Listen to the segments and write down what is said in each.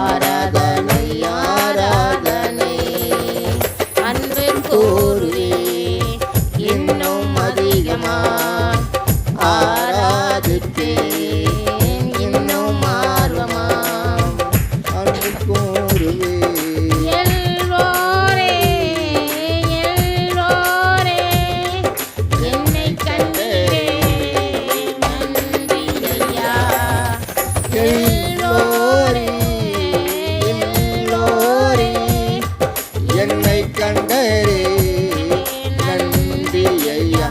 ஆராதனை ஆராதனை அன்பு கூறுவே இன்னும் அதிகமாய் ஆராதிப்பேன் இன்னும் ஆர்வமாய் அன்பு கூறுவே என்னை கண்டரே நன்றி ஐயா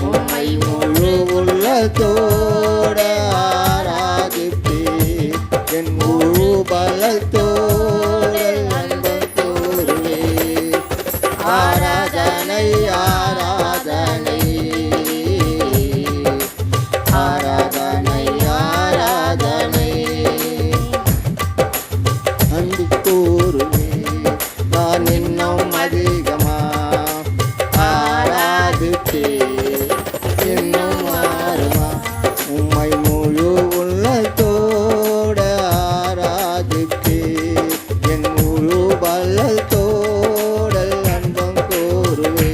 உம்மை முழு உள்ளத்தோட ஆராதிப்பேன் என் முழு பலத்தோட அன்பம் கூறுவே ஆராதனை ஆராதனை ஆராதனை ஆராதனை அன்பு கூறுவே நான் இன்னும் அதிகமா ஆராதிப்பேன் இன்னும் ஆர்வமா உம்மை முழு உள்ளத்தோட ஆராதிப்பேன் என் முழு பலத்தோட அன்பம் கூறுவே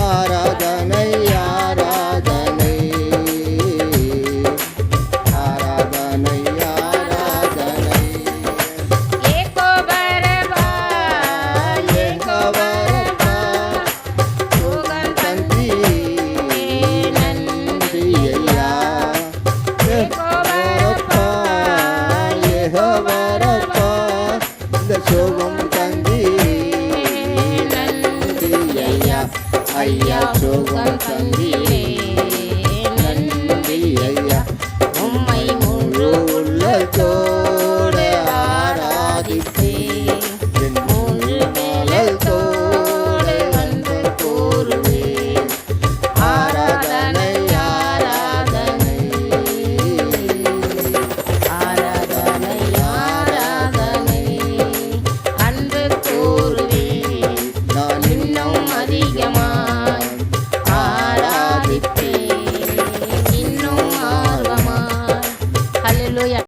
ஆராதனை ஆராதனை ஆராதனை ஆராதனை சோகம் தந்தி நன்றி ஐயா ஐயா சோகம்